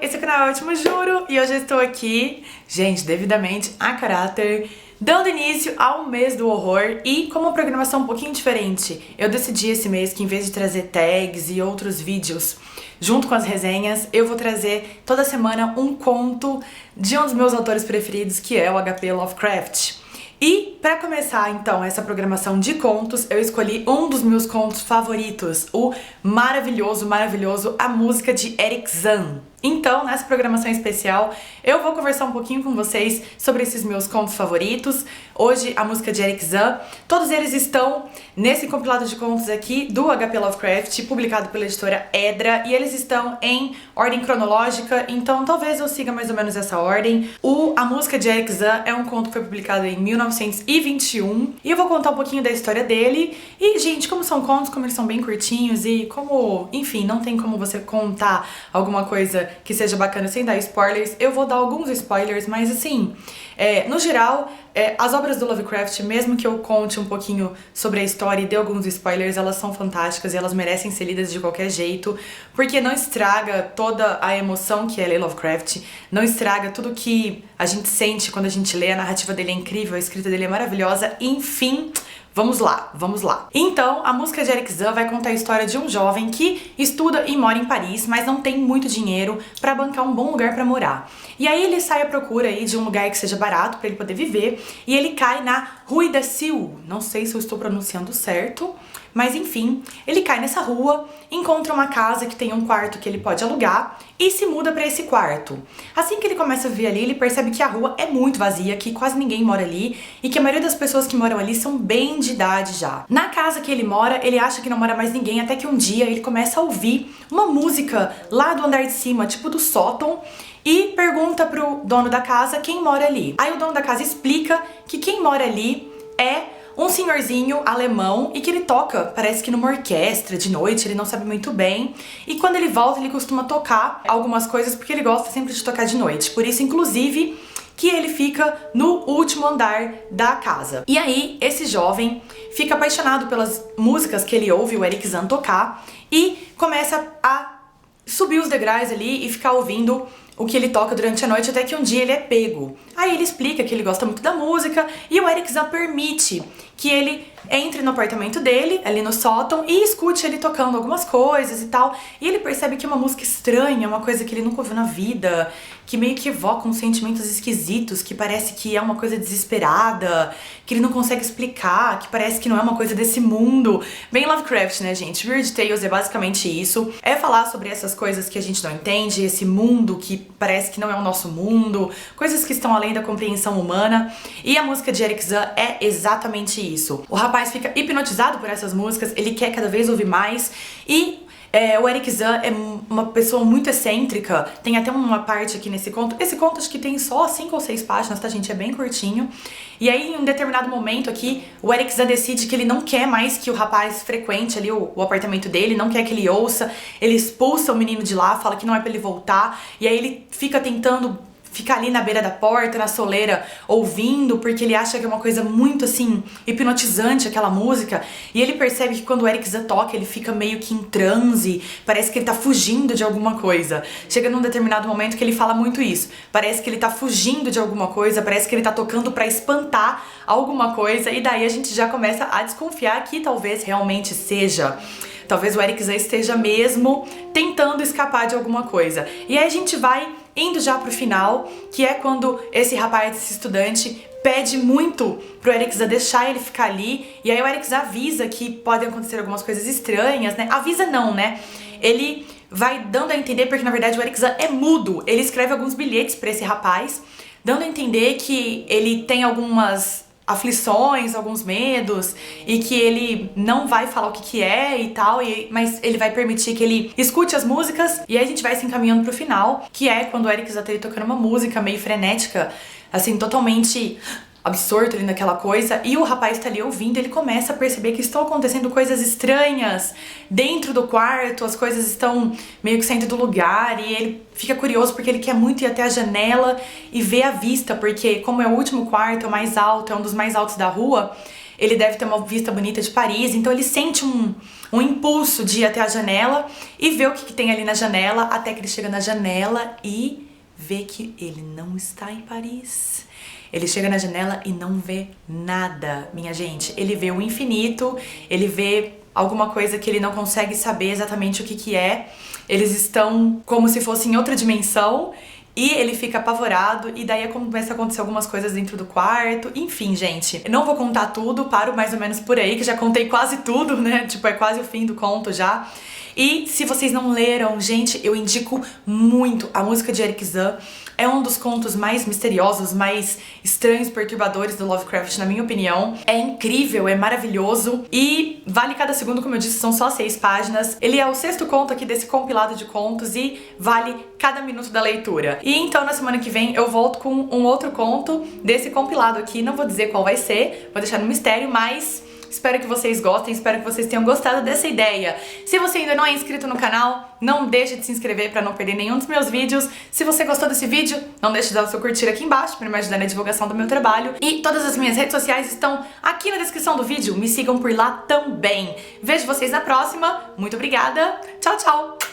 esse canal é Ótimo Juro e hoje eu estou aqui, gente, devidamente a caráter, dando início ao mês do horror e com uma programação um pouquinho diferente. Eu decidi esse mês que em vez de trazer tags e outros vídeos junto com as resenhas, eu vou trazer toda semana um conto de um dos meus autores preferidos, que é o HP Lovecraft. E para começar então essa programação de contos, eu escolhi um dos meus contos favoritos, o maravilhoso A Música de Eric Zahn. Então, nessa programação especial, eu vou conversar um pouquinho com vocês sobre esses meus contos favoritos. Hoje, a música de Eric Zahn. Todos eles estão nesse compilado de contos aqui do HP Lovecraft, publicado pela editora Edra, e eles estão em ordem cronológica, então talvez eu siga mais ou menos essa ordem. A música de Eric Zahn é um conto que foi publicado em 1921, e eu vou contar um pouquinho da história dele. E, gente, como são contos, como eles são bem curtinhos e como, enfim, não tem como você contar alguma coisa que seja bacana sem dar spoilers, eu vou dar alguns spoilers, mas assim, no geral, as obras do Lovecraft, mesmo que eu conte um pouquinho sobre a história e dê alguns spoilers, elas são fantásticas e elas merecem ser lidas de qualquer jeito, porque não estraga toda a emoção que é ler Lovecraft, não estraga tudo que a gente sente quando a gente lê, a narrativa dele é incrível, a escrita dele é maravilhosa, enfim. Vamos lá. Então, a música de Eric Zahn vai contar a história de um jovem que estuda e mora em Paris, mas não tem muito dinheiro pra bancar um bom lugar pra morar. E aí ele sai à procura aí de um lugar que seja barato pra ele poder viver, e ele cai na Rue des Sceaux. Não sei se eu estou pronunciando certo, mas enfim, ele cai nessa rua, encontra uma casa que tem um quarto que ele pode alugar e se muda pra esse quarto. Assim que ele começa a viver ali, ele percebe que a rua é muito vazia, que quase ninguém mora ali e que a maioria das pessoas que moram ali são bem de idade já. Na casa que ele mora, ele acha que não mora mais ninguém, até que um dia ele começa a ouvir uma música lá do andar de cima, tipo do sótão, e pergunta pro dono da casa quem mora ali. Aí o dono da casa explica que quem mora ali é um senhorzinho alemão e que ele toca, parece que numa orquestra de noite, ele não sabe muito bem. E quando ele volta, ele costuma tocar algumas coisas porque ele gosta sempre de tocar de noite. Por isso, inclusive, que ele fica no último andar da casa. E aí, esse jovem fica apaixonado pelas músicas que ele ouve o Eric Zahn tocar e começa a subir os degraus ali e ficar ouvindo o que ele toca durante a noite, até que um dia ele é pego. Aí ele explica que ele gosta muito da música e o Eric Zahn permite que ele entre no apartamento dele, ali no sótão, e escute ele tocando algumas coisas e tal. E ele percebe que é uma música estranha, uma coisa que ele nunca ouviu na vida, que meio que evoca uns sentimentos esquisitos, que parece que é uma coisa desesperada, que ele não consegue explicar, que parece que não é uma coisa desse mundo. Bem Lovecraft, né, gente? Weird Tales é basicamente isso. É falar sobre essas coisas que a gente não entende, esse mundo que parece que não é o nosso mundo, coisas que estão além da compreensão humana. E a música de Eric Zahn é exatamente isso. O rapaz fica hipnotizado por essas músicas, ele quer cada vez ouvir mais e o Eric Zahn é uma pessoa muito excêntrica. Tem até uma parte aqui nesse conto. Esse conto acho que tem só 5 ou 6 páginas, tá, gente? É bem curtinho. E aí, em um determinado momento aqui, o Eric Zahn decide que ele não quer mais que o rapaz frequente ali o apartamento dele, não quer que ele ouça. Ele expulsa o menino de lá, fala que não é pra ele voltar. E aí ele fica tentando ficar ali na beira da porta, na soleira, ouvindo, porque ele acha que é uma coisa muito, assim, hipnotizante aquela música. E ele percebe que quando o Eric Zahn toca, ele fica meio que em transe, parece que ele tá fugindo de alguma coisa. Chega num determinado momento que ele fala muito isso. Parece que ele tá fugindo de alguma coisa, parece que ele tá tocando pra espantar alguma coisa, e daí a gente já começa a desconfiar que talvez realmente seja. Talvez o Eric Zahn esteja mesmo tentando escapar de alguma coisa. E aí a gente vai indo já pro final, que é quando esse rapaz, esse estudante, pede muito pro Eric Zahn deixar ele ficar ali. E aí o Eric Zahn avisa que podem acontecer algumas coisas estranhas, né? Avisa não, né? Ele vai dando a entender, porque na verdade o Eric Zahn é mudo. Ele escreve alguns bilhetes pra esse rapaz, dando a entender que ele tem algumas aflições, alguns medos, e que ele não vai falar o que é e tal, mas ele vai permitir que ele escute as músicas. E aí a gente vai se encaminhando pro final, que é quando o Eric Zahn tá tocando uma música meio frenética, assim, totalmente absorto ali naquela coisa, e o rapaz tá ali ouvindo, ele começa a perceber que estão acontecendo coisas estranhas dentro do quarto, as coisas estão meio que saindo do lugar, e ele fica curioso porque ele quer muito ir até a janela e ver a vista, porque como é o último quarto, é o mais alto, é um dos mais altos da rua, ele deve ter uma vista bonita de Paris, então ele sente um impulso de ir até a janela e ver o que tem ali na janela, até que ele chega na janela e vê que ele não está em Paris. Ele chega na janela e não vê nada, minha gente. Ele vê o infinito, ele vê alguma coisa que ele não consegue saber exatamente o que é. Eles estão como se fossem em outra dimensão e ele fica apavorado e daí começa a acontecer algumas coisas dentro do quarto. Enfim, gente, eu não vou contar tudo, paro mais ou menos por aí, que já contei quase tudo, né? Tipo, é quase o fim do conto já. E se vocês não leram, gente, eu indico muito A Música de Eric Zahn. É um dos contos mais misteriosos, mais estranhos, perturbadores do Lovecraft, na minha opinião. É incrível, é maravilhoso e vale cada segundo, como eu disse, são só 6 páginas. Ele é o 6º conto aqui desse compilado de contos e vale cada minuto da leitura. E então na semana que vem eu volto com um outro conto desse compilado aqui. Não vou dizer qual vai ser, vou deixar no mistério, mas espero que vocês gostem, espero que vocês tenham gostado dessa ideia. Se você ainda não é inscrito no canal, não deixe de se inscrever para não perder nenhum dos meus vídeos. Se você gostou desse vídeo, não deixe de dar o seu curtir aqui embaixo para me ajudar na divulgação do meu trabalho. E todas as minhas redes sociais estão aqui na descrição do vídeo, me sigam por lá também. Vejo vocês na próxima, muito obrigada, tchau, tchau!